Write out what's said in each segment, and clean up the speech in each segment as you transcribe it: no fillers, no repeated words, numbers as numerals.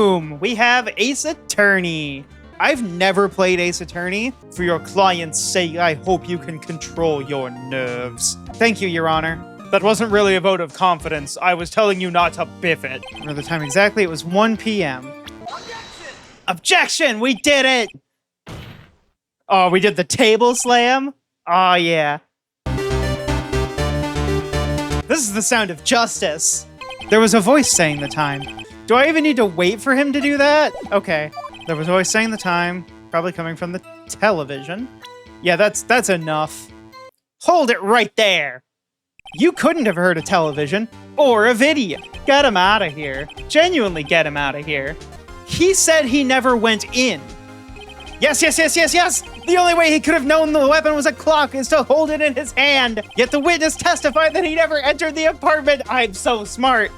boom! We have Ace Attorney. I've never played Ace Attorney. For your client's sake, I hope you can control your nerves. Thank you, Your Honor. That wasn't really a vote of confidence. I was telling you not to biff it. Remember the time exactly? It was 1 p.m. Objection! Objection! We did it! Oh, we did the table slam? Oh, yeah. This is the sound of justice. There was a voice saying the time. Do I even need to wait for him to do that? Okay. There was a voice saying the time. Probably coming from the television. Yeah, that's enough. Hold it right there. You couldn't have heard a television or a video. Get him out of here. Genuinely get him out of here. He said he never went in. Yes! The only way he could have known the weapon was a clock is to hold it in his hand. Yet the witness testified that he never entered the apartment. I'm so smart.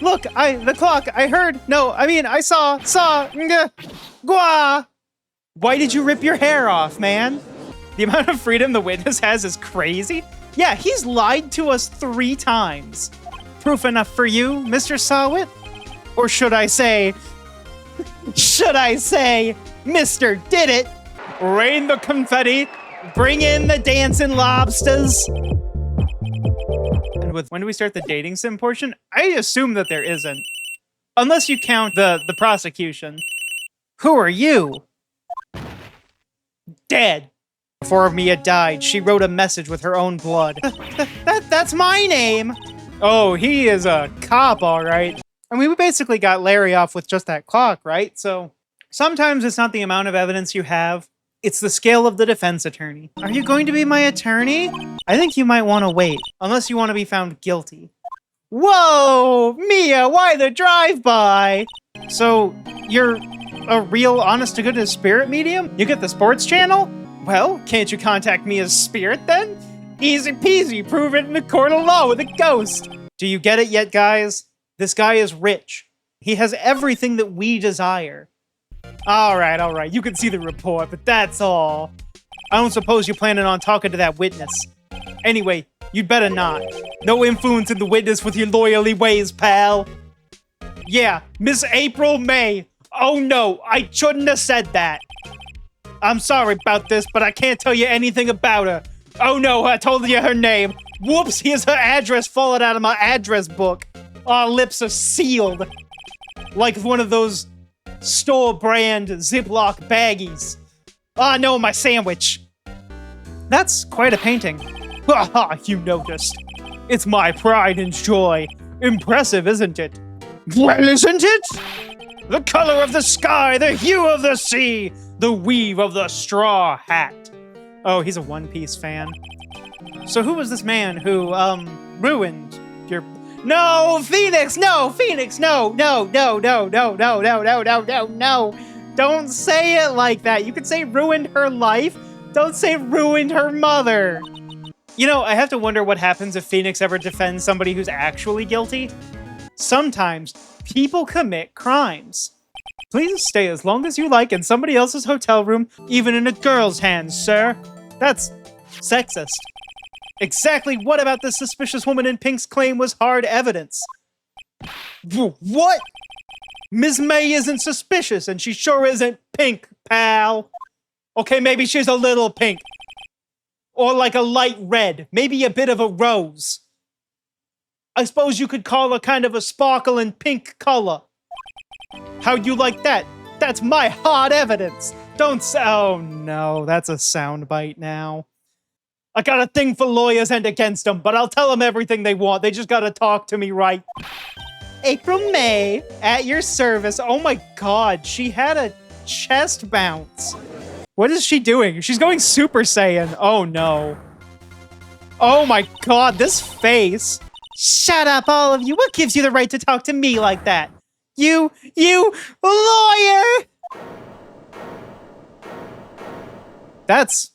Look, the clock, I heard. No, I mean, I saw, gua. Why did you rip your hair off, man? The amount of freedom the witness has is crazy. Yeah, he's lied to us 3 times. Proof enough for you, Mr. Sawit? Or should I say, Mr. Did It? Rain the confetti, bring in the dancing lobsters. And when do we start the dating sim portion? I assume that there isn't. Unless you count the prosecution. Who are you? Dead. Before Mia died, she wrote a message with her own blood. That's my name! Oh, he is a cop, all right. I mean, we basically got Larry off with just that clock, right? So sometimes it's not the amount of evidence you have, it's the scale of the defense attorney. Are you going to be my attorney? I think you might want to wait, unless you want to be found guilty. Whoa! Mia, why the drive-by? So, you're a real honest-to-goodness spirit medium? You get the sports channel? Well, can't you contact me as spirit then? Easy peasy, prove it in the court of law with a ghost. Do you get it yet, guys? This guy is rich. He has everything that we desire. All right, you can see the report, but that's all. I don't suppose you're planning on talking to that witness. Anyway, you'd better not. No influence in the witness with your lawyerly ways, pal. Yeah, Miss April May. Oh no, I shouldn't have said that. I'm sorry about this, but I can't tell you anything about her. Oh no, I told you her name. Whoops, here's her address falling out of my address book. Our lips are sealed. Like one of those store brand Ziploc baggies. Ah, no, my sandwich. That's quite a painting. Haha, you noticed. It's my pride and joy. Impressive, isn't it? Well, isn't it? The color of the sky, the hue of the sea, the weave of the straw hat. Oh, he's a One Piece fan. So who was this man who, ruined your... No, Phoenix! No, Phoenix! No! Don't say it like that. You could say ruined her life. Don't say ruined her mother. You know, I have to wonder what happens if Phoenix ever defends somebody who's actually guilty. Sometimes people commit crimes. Please stay as long as you like in somebody else's hotel room, even in a girl's hands, sir. That's sexist. Exactly what about this suspicious woman in pink's claim was hard evidence? What? Ms. May isn't suspicious, and she sure isn't pink, pal. Okay, maybe she's a little pink. Or like a light red, maybe a bit of a rose. I suppose you could call her kind of a sparkling pink color. How'd you like that? That's my hard evidence. Don't say— oh no, that's a soundbite now. I got a thing for lawyers and against them, but I'll tell them everything they want. They just gotta talk to me right. April May, at your service. Oh my god, she had a chest bounce. What is she doing? She's going Super Saiyan. Oh no. Oh my god, this face. Shut up, all of you. What gives you the right to talk to me like that? You lawyer! That's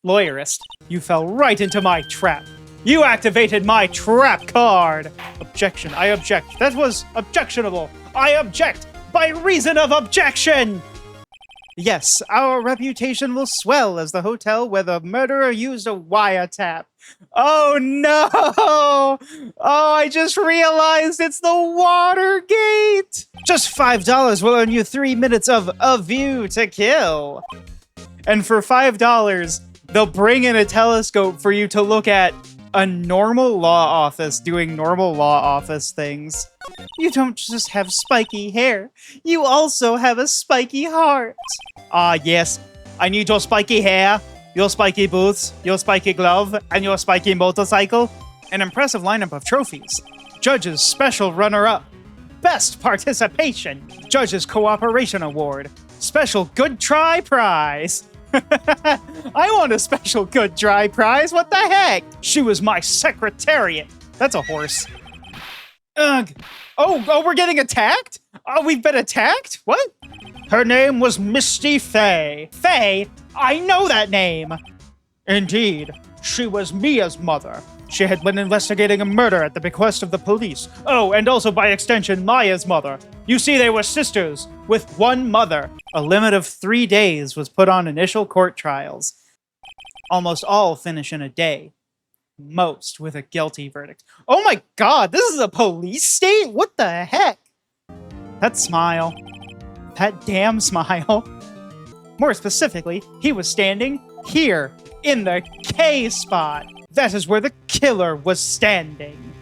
lawyerist. You fell right into my trap. You activated my trap card. Objection. I object. That was objectionable. I object by reason of objection. Yes, our reputation will swell as the hotel where the murderer used a wiretap. Oh no! Oh, I just realized it's the water gate! Just $5 will earn you 3 minutes of A View to Kill. And for $5, they'll bring in a telescope for you to look at a normal law office doing normal law office things. You don't just have spiky hair, you also have a spiky heart. Ah, yes. I need your spiky hair, your spiky boots, your spiky glove, and your spiky motorcycle. An impressive lineup of trophies. Judge's Special Runner-Up. Best Participation. Judge's Cooperation Award. Special Good Try Prize. I want a special good try prize, what the heck? She was my secretariat. That's a horse. Ugh. Oh, we're getting attacked? Oh, we've been attacked? What? Her name was Misty Faye. Faye? I know that name. Indeed, she was Mia's mother. She had been investigating a murder at the bequest of the police. Oh, and also by extension, Maya's mother. You see, they were sisters with one mother. A limit of 3 days was put on initial court trials. Almost all finish in a day. Most with a guilty verdict. Oh my god, this is a police state? What the heck? That smile. That damn smile. More specifically, he was standing here, in the K spot. That is where the killer was standing.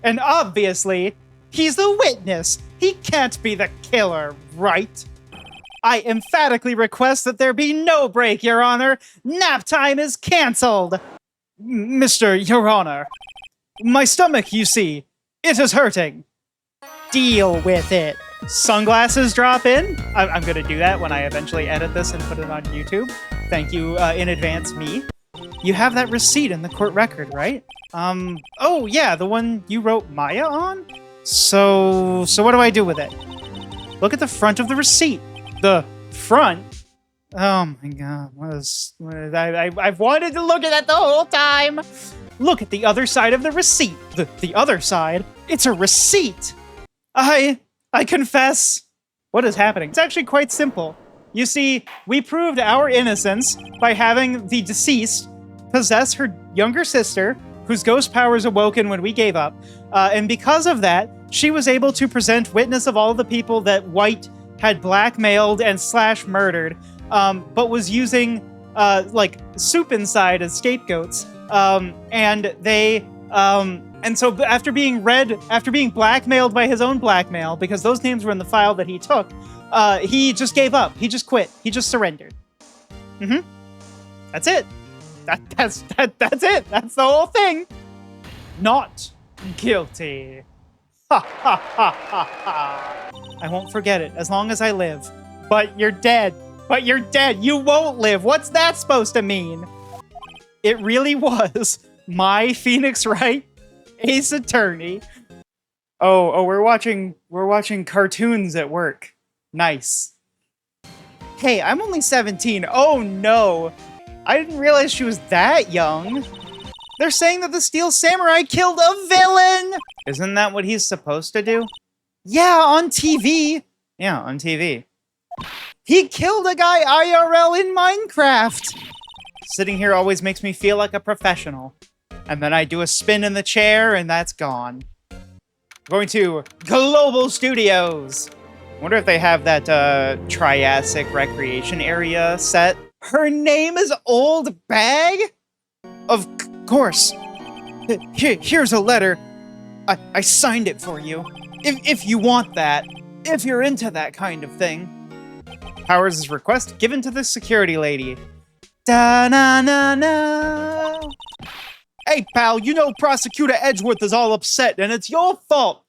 And obviously, he's the witness. He can't be the killer, right? I emphatically request that there be no break, Your Honor. Nap time is canceled. Mr. Your Honor, my stomach, you see, it is hurting. Deal with it. Sunglasses drop in. I'm gonna do that when I eventually edit this and put it on YouTube. Thank you in advance, me. You have that receipt in the court record, right? Oh yeah, the one you wrote Maya on? So what do I do with it? Look at the front of the receipt. The front? Oh my god, I've wanted to look at that the whole time! Look at the other side of the receipt. The other side? It's a receipt! I confess. What is happening? It's actually quite simple. You see, we proved our innocence by having the deceased possess her younger sister, whose ghost powers awoken when we gave up. And because of that, she was able to present witness of all the people that White had blackmailed and / murdered, but was using like soup inside as scapegoats. And so after being blackmailed by his own blackmail, because those names were in the file that he took, he just gave up. He just quit. He just surrendered. That's it. That's it. That's the whole thing. Not guilty. Ha ha ha ha ha. I won't forget it as long as I live. But you're dead. But you're dead. You won't live. What's that supposed to mean? It really was my Phoenix Wright Ace Attorney. Oh, we're watching cartoons at work. Nice. Hey, I'm only 17. Oh no. I didn't realize she was that young. They're saying that the Steel Samurai killed a villain! Isn't that what he's supposed to do? Yeah, on TV. Yeah, on TV. He killed a guy IRL in Minecraft! Sitting here always makes me feel like a professional. And then I do a spin in the chair and that's gone. Going to Global Studios. Wonder if they have that Triassic recreation area set. Her name is Old Bag? Of course. Here's a letter. I signed it for you. If you want that. If you're into that kind of thing. Powers' request given to the security lady. Da-na-na-na. Hey, pal, you know Prosecutor Edgeworth is all upset, and it's your fault.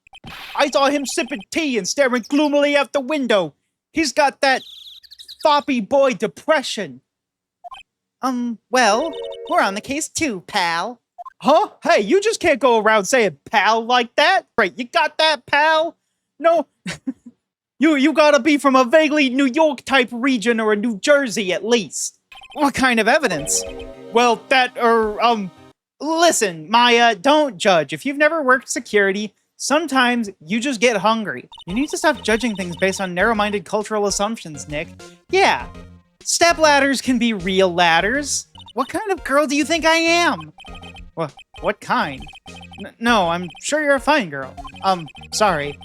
I saw him sipping tea and staring gloomily out the window. He's got that foppy boy depression. Well, we're on the case too, pal. Huh? Hey, you just can't go around saying pal like that. Right, you got that, pal? No. You gotta be from a vaguely New York type region or a New Jersey at least. What kind of evidence? Well, listen, Maya, don't judge. If you've never worked security, sometimes you just get hungry. You need to stop judging things based on narrow-minded cultural assumptions, Nick. Yeah, step ladders can be real ladders. What kind of girl do you think I am? What kind? No, I'm sure you're a fine girl. Sorry.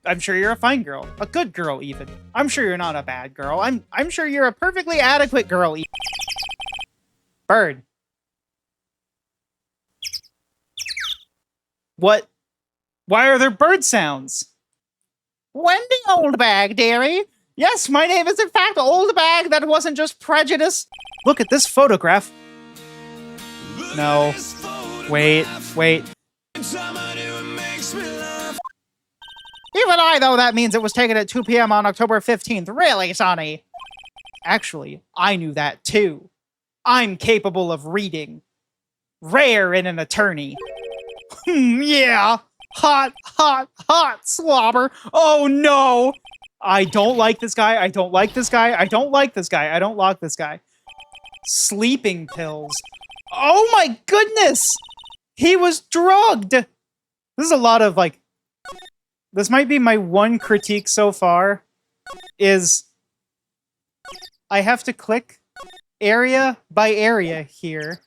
I'm sure you're a fine girl. A good girl, even. I'm sure you're not a bad girl. I'm sure you're a perfectly adequate girl. Bird. What? Why are there bird sounds? Wendy Oldbag, dearie. Yes, my name is in fact Oldbag. That wasn't just prejudice. Look at this photograph. No. Wait. Even I know that means it was taken at 2 p.m. on October 15th. Really, Sonny? Actually, I knew that too. I'm capable of reading. Rare in an attorney. Yeah. Hot slobber. Oh no. I don't like this guy. I don't like this guy. I don't like this guy. I don't like this guy. Sleeping pills. Oh my goodness. He was drugged. This is a lot of like... This might be my one critique so far, is I have to click area by area here,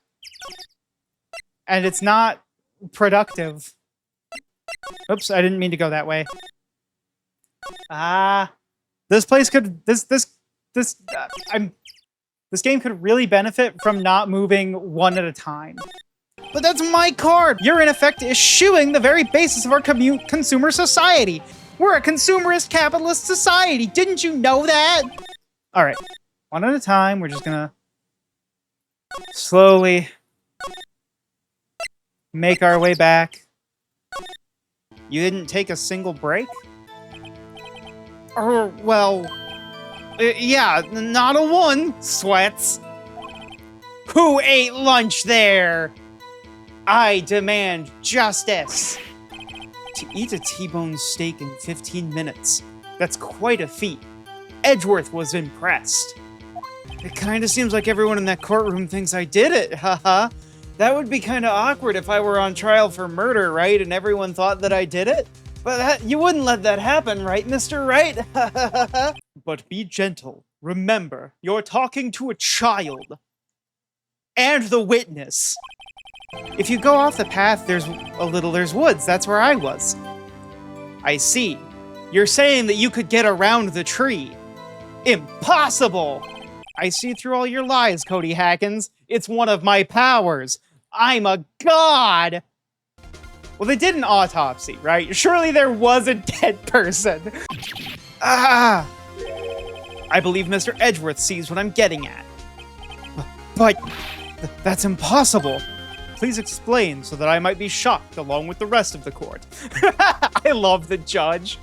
and it's not productive. Oops, I didn't mean to go that way. This place could, this game could really benefit from not moving one at a time. But that's my card! You're in effect eschewing the very basis of our consumer society. We're a consumerist capitalist society. Didn't you know that? Alright, one at a time. We're just gonna slowly make our way back. You didn't take a single break? Well, yeah, not a one, Sweats. Who ate lunch there? I demand justice. To eat a T-bone steak in 15 minutes. That's quite a feat. Edgeworth was impressed. It kinda seems like everyone in that courtroom thinks I did it, haha. That would be kinda awkward if I were on trial for murder, right? And everyone thought that I did it? But you wouldn't let that happen, right, Mr. Right? But be gentle. Remember, you're talking to a child. And the witness. If you go off the path, there's woods. That's where I was. I see. You're saying that you could get around the tree. Impossible! I see through all your lies, Cody Hackins. It's one of my powers. I'm a god! Well, they did an autopsy, right? Surely there was a dead person. I believe Mr. Edgeworth sees what I'm getting at. But that's impossible. Please explain so that I might be shocked along with the rest of the court. I love the judge.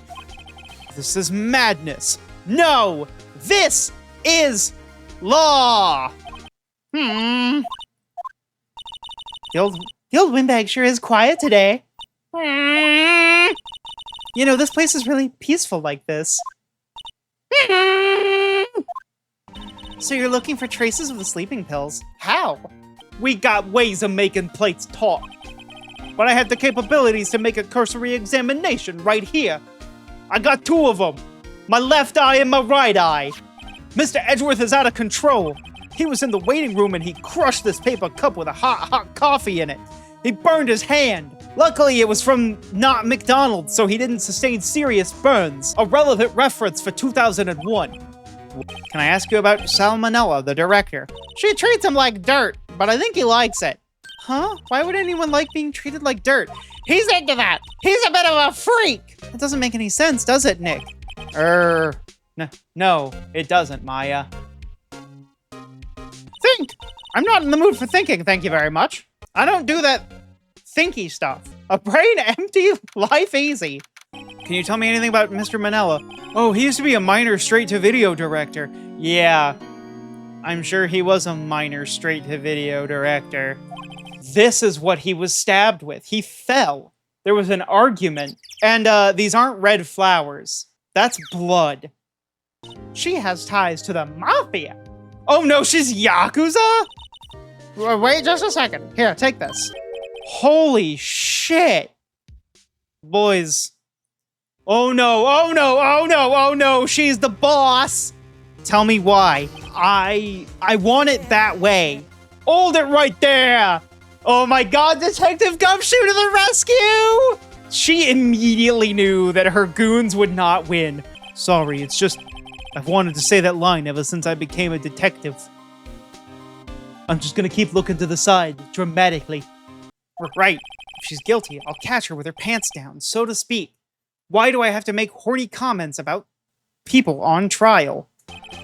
This is madness. No! This is law! The old windbag sure is quiet today. You know, this place is really peaceful like this. So you're looking for traces of the sleeping pills? How? We got ways of making plates talk. But I had the capabilities to make a cursory examination right here. I got two of them. My left eye and my right eye. Mr. Edgeworth is out of control. He was in the waiting room and he crushed this paper cup with a hot coffee in it. He burned his hand. Luckily, it was from not McDonald's, so he didn't sustain serious burns. A relevant reference for 2001. Can I ask you about Salmonella, the director? She treats him like dirt, but I think he likes it. Huh? Why would anyone like being treated like dirt? He's into that! He's a bit of a freak! That doesn't make any sense, does it, Nick? No, it doesn't, Maya. Think! I'm not in the mood for thinking, thank you very much. I don't do that thinky stuff. A brain empty, life easy. Can you tell me anything about Mr. Manella? Oh, he used to be a minor straight-to-video director. Yeah, I'm sure he was a minor straight-to-video director. This is what he was stabbed with. He fell. There was an argument. And, these aren't red flowers. That's blood. She has ties to the Mafia. Oh no, she's Yakuza? Wait just a second. Here, take this. Holy shit. Boys. Oh no, oh no, oh no, oh no, she's the boss! Tell me why. I want it that way. Hold it right there! Oh my god, Detective Gumshoe to the rescue! She immediately knew that her goons would not win. Sorry, it's just, I've wanted to say that line ever since I became a detective. I'm just gonna keep looking to the side, dramatically. Right, if she's guilty, I'll catch her with her pants down, so to speak. Why do I have to make horny comments about people on trial?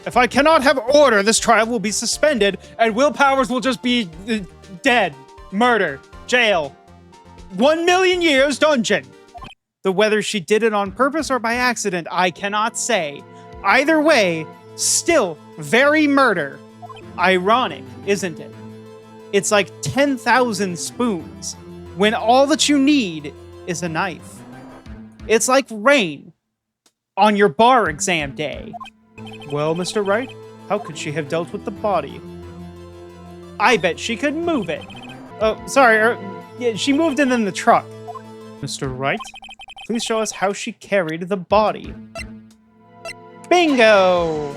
If I cannot have order, this trial will be suspended, and Will Powers will just be dead. Murder. Jail. 1 million years dungeon. The whether she did it on purpose or by accident, I cannot say. Either way, still very murder. Ironic, isn't it? It's like 10,000 spoons, when all that you need is a knife. It's like rain on your bar exam day. Well, Mr. Wright, how could she have dealt with the body? I bet she could move it. Oh, sorry, yeah, she moved it in the truck. Mr. Wright, please show us how she carried the body. Bingo!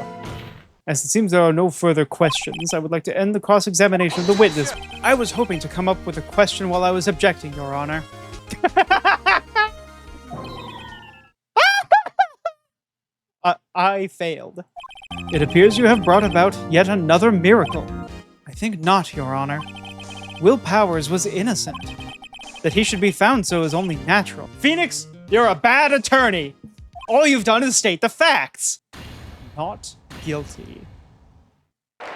As it seems there are no further questions, I would like to end the cross-examination of the witness. I was hoping to come up with a question while I was objecting, Your Honor. I failed. It appears you have brought about yet another miracle. I think not, Your Honor. Will Powers was innocent. That he should be found so is only natural. Phoenix, you're a bad attorney. All you've done is state the facts. Not guilty.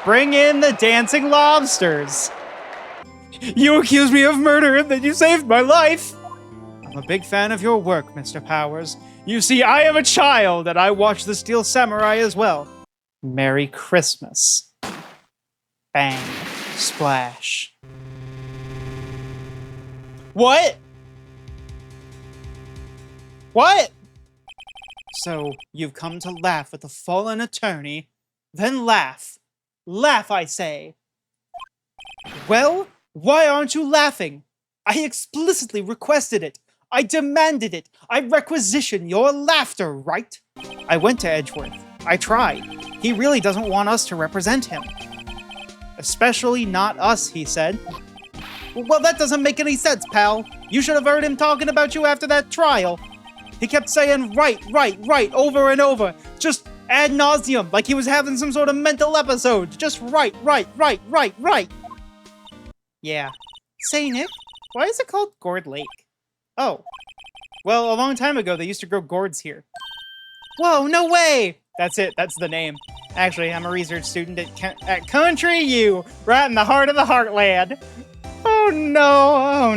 Bring in the dancing lobsters. You accused me of murder and then you saved my life. I'm a big fan of your work, Mr. Powers. You see, I am a child and I watch The Steel Samurai as well. Merry Christmas. Bang. Splash. What? What? So, you've come to laugh at the fallen attorney, then laugh. Laugh, I say. Well, why aren't you laughing? I explicitly requested it. I demanded it. I requisition your laughter, right? I went to Edgeworth. I tried. He really doesn't want us to represent him. Especially not us, he said. Well, that doesn't make any sense, pal. You should have heard him talking about you after that trial. He kept saying right, over and over. Just ad nauseum, like he was having some sort of mental episode. Just right. Yeah. Say, Nick, why is it called Gourd Lake? Oh. Well, a long time ago, they used to grow gourds here. Whoa, no way! That's it, that's the name. Actually, I'm a research student at Country U, right in the heart of the heartland. Oh no.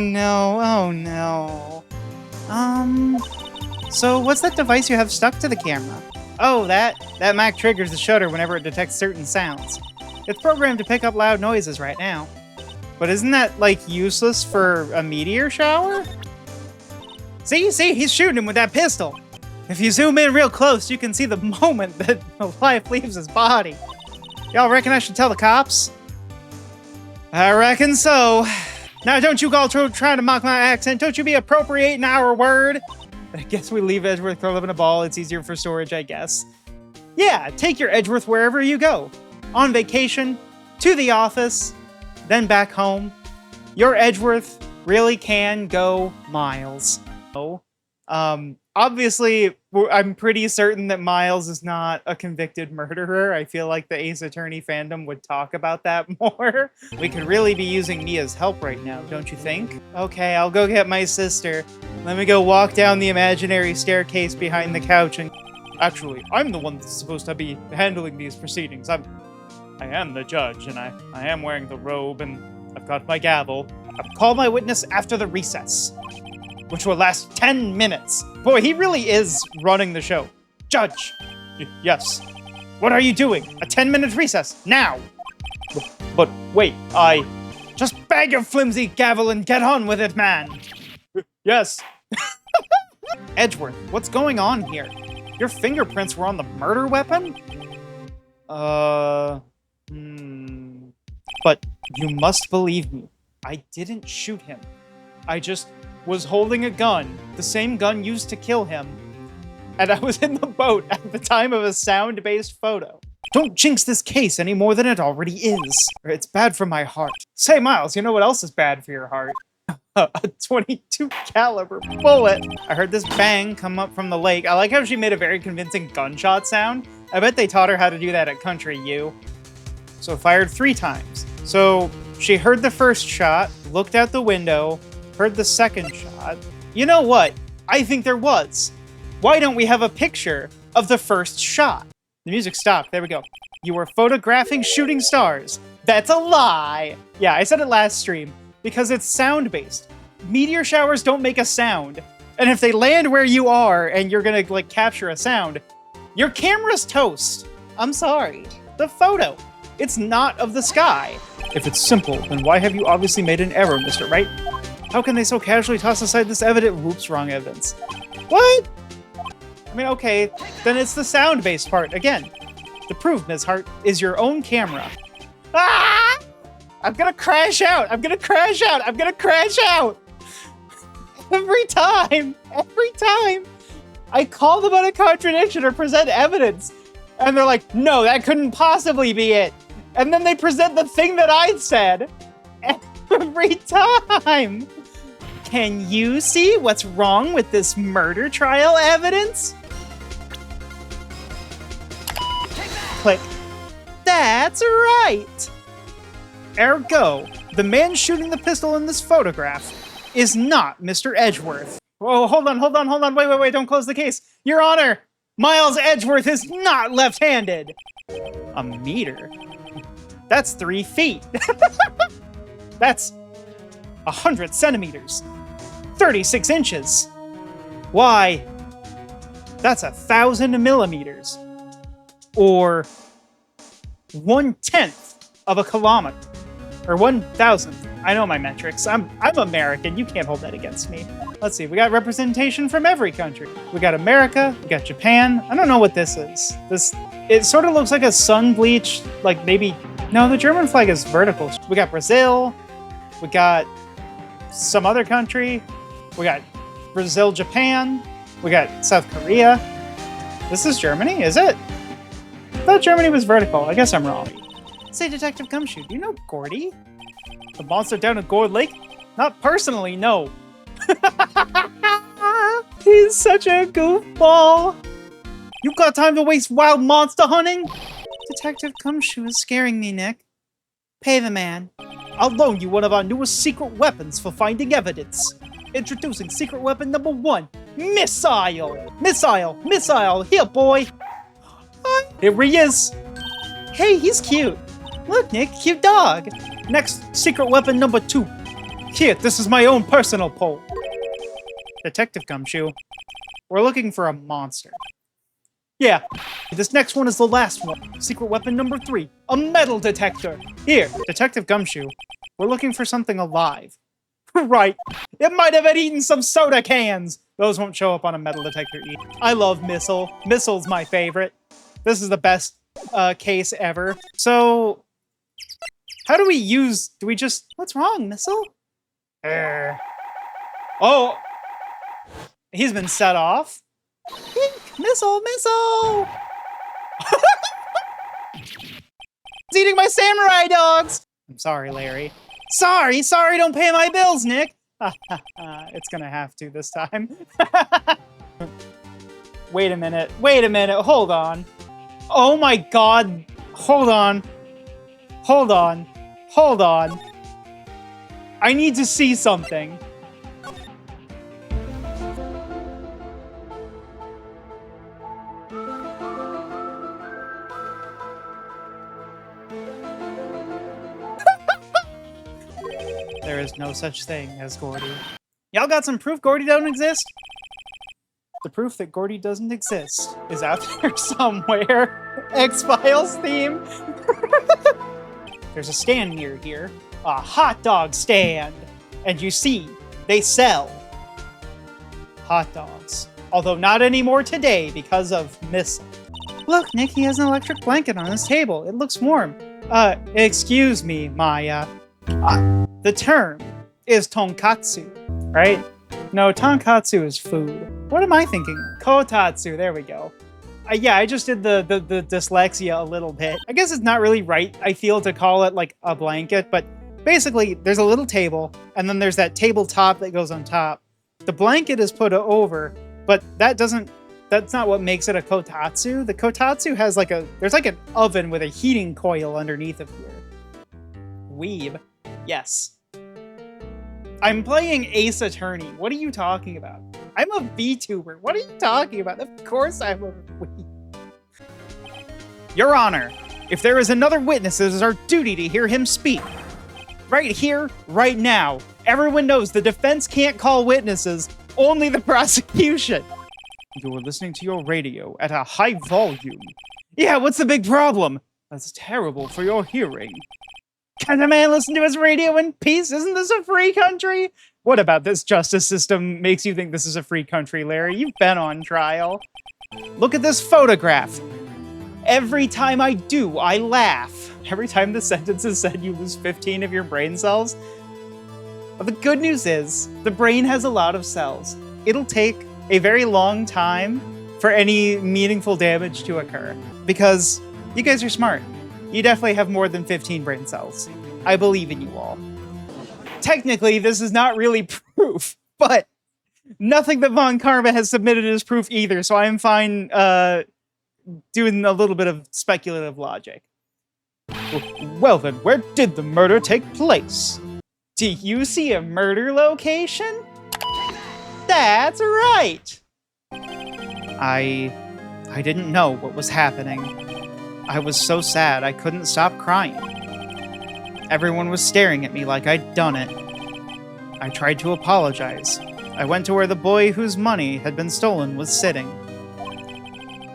So what's that device you have stuck to the camera? Oh, that Mac triggers the shutter whenever it detects certain sounds. It's programmed to pick up loud noises right now. But isn't that, like, useless for a meteor shower? See, he's shooting him with that pistol. If you zoom in real close, you can see the moment that the life leaves his body. Y'all reckon I should tell the cops? I reckon so. Now, don't you all try to mock my accent. Don't you be appropriating our word. I guess we leave Edgeworth curled up in a ball. It's easier for storage, I guess. Yeah, take your Edgeworth wherever you go. On vacation, to the office, then back home. Your Edgeworth really can go miles. Oh, obviously, I'm pretty certain that Miles is not a convicted murderer. I feel like the Ace Attorney fandom would talk about that more. We could really be using Mia's help right now, don't you think? Okay, I'll go get my sister. Let me go walk down the imaginary staircase behind the couch and... Actually, I'm the one that's supposed to be handling these proceedings. I am the judge, and I am wearing the robe, and I've got my gavel. I'll call my witness after the recess, which will last 10 minutes. Boy, he really is running the show. Judge! Yes. What are you doing? A 10-minute recess, now! But wait, Just bag your flimsy gavel and get on with it, man! Yes. Edgeworth, what's going on here? Your fingerprints were on the murder weapon? But you must believe me. I didn't shoot him. I just was holding a gun, the same gun used to kill him, and I was in the boat at the time of a sound-based photo. Don't jinx this case any more than it already is. Or it's bad for my heart. Say, Miles, you know what else is bad for your heart? A 22 caliber bullet. I heard this bang come up from the lake. I like how she made a very convincing gunshot sound. I bet they taught her how to do that at Country U. So fired 3 times. So she heard the first shot, looked out the window, heard the second shot. You know what? I think there was. Why don't we have a picture of the first shot? The music stopped. There we go. You were photographing shooting stars. That's a lie. Yeah, I said it last stream because it's sound-based. Meteor showers don't make a sound. And if they land where you are and you're gonna like capture a sound, your camera's toast. I'm sorry. The photo. It's not of the sky. If it's simple, then why have you obviously made an error, Mr. Right? How can they so casually toss aside this evidence? Whoops, wrong evidence. What? I mean, okay, then it's the sound-based part. Again, the proof, Ms. Hart, is your own camera. Ah! I'm gonna crash out! I'm gonna crash out! I'm gonna crash out! Every time! Every time! I call them on a contradiction or present evidence, and they're like, no, that couldn't possibly be it. And then they present the thing that I said. Every time! Can you see what's wrong with this murder trial evidence? Click. That's right! Ergo, the man shooting the pistol in this photograph is not Mr. Edgeworth. Whoa, hold on, wait, don't close the case. Your Honor, Miles Edgeworth is not left-handed. A meter? That's 3 feet. That's 100 centimeters. 36 inches. Why, that's 1,000 millimeters. Or 1/10 of a kilometer. Or 1,000th. I know my metrics. I'm American. You can't hold that against me. Let's see. We got representation from every country. We got America. We got Japan. I don't know what this is. It sort of looks like a sun bleach. Like maybe... No, the German flag is vertical. We got Brazil. We got some other country. We got Brazil, Japan. We got South Korea. This is Germany, is it? I thought Germany was vertical. I guess I'm wrong. Say, Detective Gumshoe, do you know Gordy? The monster down at Gourd Lake? Not personally, no. He's such a goofball. You got time to waste wild monster hunting? Detective Gumshoe is scaring me, Nick. Pay the man. I'll loan you one of our newest secret weapons for finding evidence. Introducing secret weapon number 1, missile. Missile, here boy. Here he is. Hey, he's cute. Look, Nick, cute dog. Next, secret weapon number 2. Here, this is my own personal pole. Detective Gumshoe, we're looking for a monster. Yeah, this next one is the last one. Secret weapon number 3, a metal detector. Here, Detective Gumshoe, we're looking for something alive. Right, it might have been eating some soda cans. Those won't show up on a metal detector either. I love Missile. Missile's my favorite. This is the best case ever. So, how do we use... Do we just... What's wrong, Missile? Oh! He's been set off. Missile! He's eating my samurai dogs! I'm sorry, Larry. Sorry, don't pay my bills, Nick! It's gonna have to this time. Wait a minute, hold on. Oh my god, hold on. I need to see something. There is no such thing as Gordy. Y'all got some proof Gordy don't exist? The proof that Gordy doesn't exist is out there somewhere. X-Files theme. There's a stand near here. A hot dog stand. And you see, they sell hot dogs. Although not anymore today because of Missile. Look, Nick, he has an electric blanket on his table. It looks warm. Excuse me, Maya. The term is tonkatsu, right? No, tonkatsu is food. What am I thinking? Kotatsu, there we go. Yeah, I just did the dyslexia a little bit. I guess it's not really right, I feel, to call it like a blanket, but basically there's a little table, and then there's that tabletop that goes on top. The blanket is put over, but that's not what makes it a kotatsu. The kotatsu has there's like an oven with a heating coil underneath of here. Weeb. Yes. I'm playing Ace Attorney. What are you talking about? I'm a VTuber. What are you talking about? Of course I'm a weeb. Your Honor, if there is another witness, it is our duty to hear him speak. Right here, right now. Everyone knows the defense can't call witnesses, only the prosecution. You're listening to your radio at a high volume. Yeah, what's the big problem? That's terrible for your hearing. Can a man listen to his radio in peace? Isn't this a free country? What about this justice system makes you think this is a free country, Larry? You've been on trial. Look at this photograph. Every time I do, I laugh. Every time the sentence is said, you lose 15 of your brain cells. But the good news is, the brain has a lot of cells. It'll take a very long time for any meaningful damage to occur. Because you guys are smart. You definitely have more than 15 brain cells. I believe in you all. Technically, this is not really proof, but nothing that Von Karma has submitted is proof either, so I'm fine doing a little bit of speculative logic. Well then, where did the murder take place? Do you see a murder location? That's right! I didn't know what was happening. I was so sad I couldn't stop crying. Everyone was staring at me like I'd done it. I tried to apologize. I went to where the boy whose money had been stolen was sitting.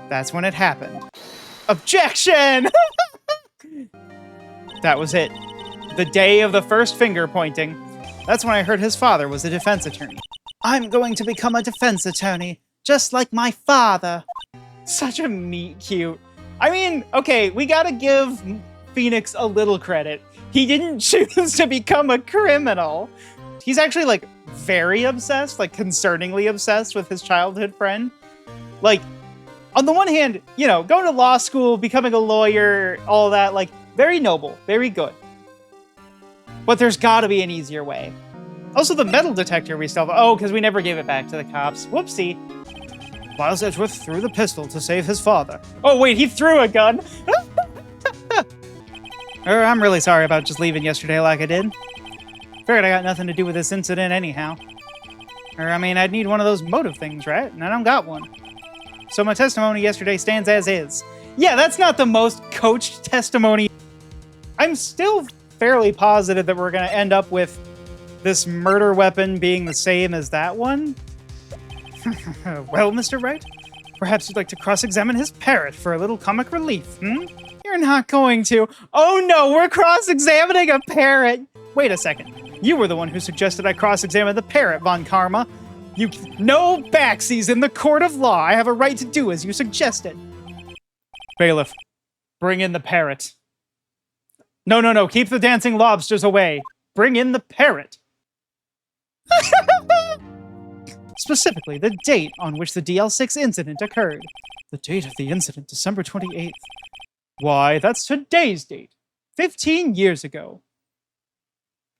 That's when it happened. Objection! That was it. The day of the first finger pointing. That's when I heard his father was a defense attorney. I'm going to become a defense attorney, just like my father. Such a meet cute. I mean, okay, we gotta give Phoenix a little credit. He didn't choose to become a criminal. He's actually, like, very obsessed, like, concerningly obsessed with his childhood friend. Like, on the one hand, you know, going to law school, becoming a lawyer, all that, like, very noble, very good. But there's gotta be an easier way. Also, the metal detector we still have. Oh, because we never gave it back to the cops. Whoopsie. Miles Edgeworth threw the pistol to save his father. Oh, wait, he threw a gun. I'm really sorry about just leaving yesterday like I did. Figured I got nothing to do with this incident anyhow. I mean, I'd need one of those motive things, right? And I don't got one. So my testimony yesterday stands as is. Yeah, that's not the most coached testimony. I'm still fairly positive that we're going to end up with this murder weapon being the same as that one. Well, Mr. Wright, perhaps you'd like to cross-examine his parrot for a little comic relief, hmm? You're not going to. Oh no, we're cross-examining a parrot! Wait a second. You were the one who suggested I cross-examine the parrot, Von Karma. No backsies in the court of law. I have a right to do as you suggested. Bailiff, bring in the parrot. No, keep the dancing lobsters away. Bring in the parrot. Specifically, the date on which the DL6 incident occurred. The date of the incident, December 28th. Why, that's today's date. 15 years ago.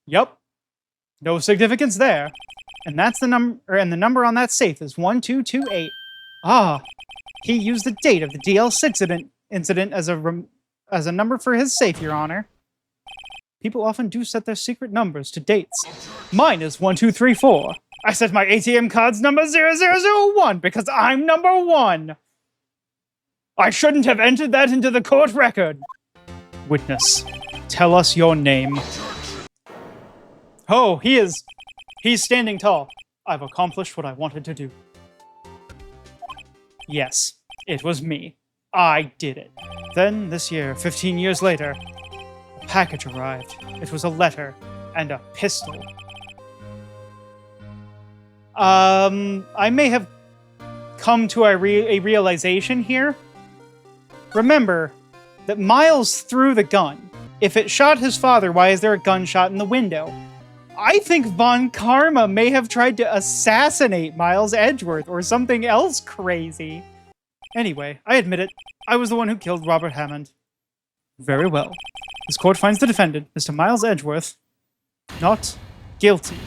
Yup. No significance there. And that's the number, and the number on that safe is 1228. Ah, he used the date of the DL6 incident as a number for his safe, Your Honor. People often do set their secret numbers to dates. Mine is 1234. I set my ATM card's number 0001 because I'm number 1. I shouldn't have entered that into the court record. Witness, tell us your name. Oh, he's standing tall. I've accomplished what I wanted to do. Yes, it was me. I did it. Then, this year, 15 years later, a package arrived. It was a letter and a pistol. I may have come to a realization here. Remember that Miles threw the gun. If it shot his father, why is there a gunshot in the window? I think Von Karma may have tried to assassinate Miles Edgeworth or something else crazy. Anyway, I admit it. I was the one who killed Robert Hammond. Very well. This court finds the defendant, Mr. Miles Edgeworth, not guilty.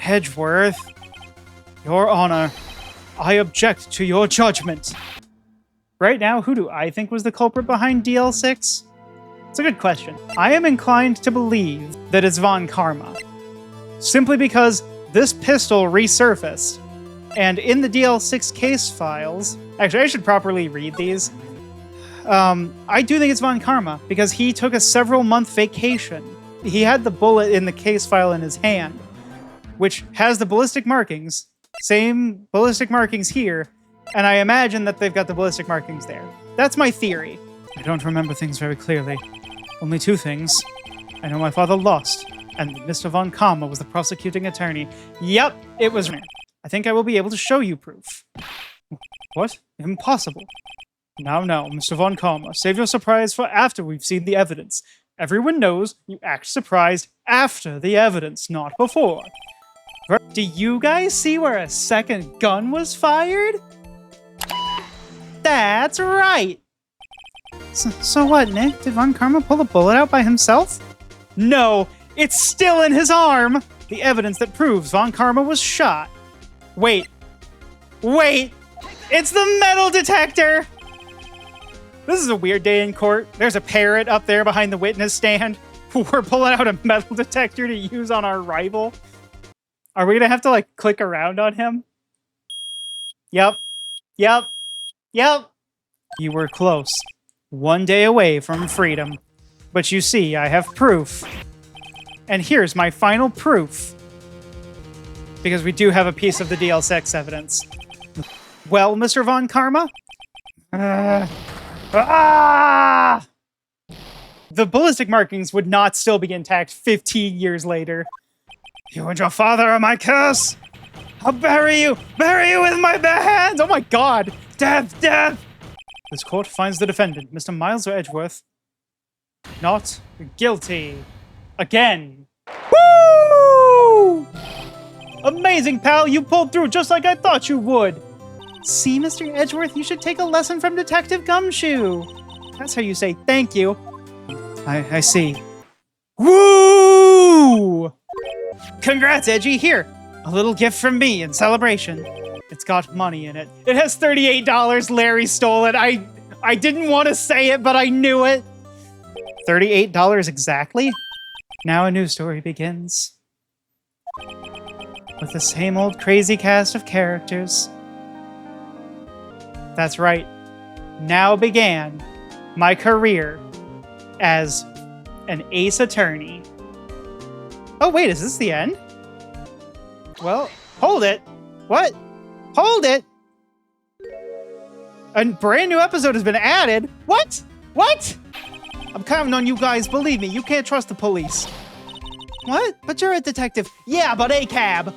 Edgeworth, Your Honor, I object to your judgment. Right now, who do I think was the culprit behind DL6? It's a good question. I am inclined to believe that it's Von Karma, simply because this pistol resurfaced, and in the DL6 case files... Actually, I should properly read these. I do think it's Von Karma, because he took a several-month vacation. He had the bullet in the case file in his hand, which has the ballistic markings. Same ballistic markings here, and I imagine that they've got the ballistic markings there. That's my theory. I don't remember things very clearly. Only two things. I know my father lost, and Mr. Von Karma was the prosecuting attorney. Yep, it was me. I think I will be able to show you proof. What? Impossible. Now, Mr. Von Karma, save your surprise for after we've seen the evidence. Everyone knows you act surprised after the evidence, not before. Do you guys see where a second gun was fired? That's right! So what, Nick? Did Von Karma pull the bullet out by himself? No, it's still in his arm! The evidence that proves Von Karma was shot. Wait! It's the metal detector! This is a weird day in court. There's a parrot up there behind the witness stand. We're pulling out a metal detector to use on our rival. Are we gonna have to, like, click around on him? Yep. You were close. 1 day away from freedom. But you see, I have proof. And here's my final proof. Because we do have a piece of the DL6 evidence. Well, Mr. Von Karma? The ballistic markings would not still be intact 15 years later. You and your father are my curse! I'll bury you with my bare hands! Oh my god! Death! This court finds the defendant, Mr. Miles Edgeworth, not guilty. Again. Woo! Amazing, pal! You pulled through just like I thought you would! See, Mr. Edgeworth, you should take a lesson from Detective Gumshoe. That's how you say thank you. I see. Woo! Congrats, Edgy. Here, a little gift from me in celebration. It's got money in it. It has $38. Larry stole it. I didn't want to say it, but I knew it. $38 exactly? Now a new story begins. With the same old crazy cast of characters. That's right. Now began my career as an ace attorney. Oh wait, is this the end? Well, hold it. What? Hold it! A brand new episode has been added? What? I'm counting on you guys, believe me, you can't trust the police. What? But you're a detective. Yeah, but a cab.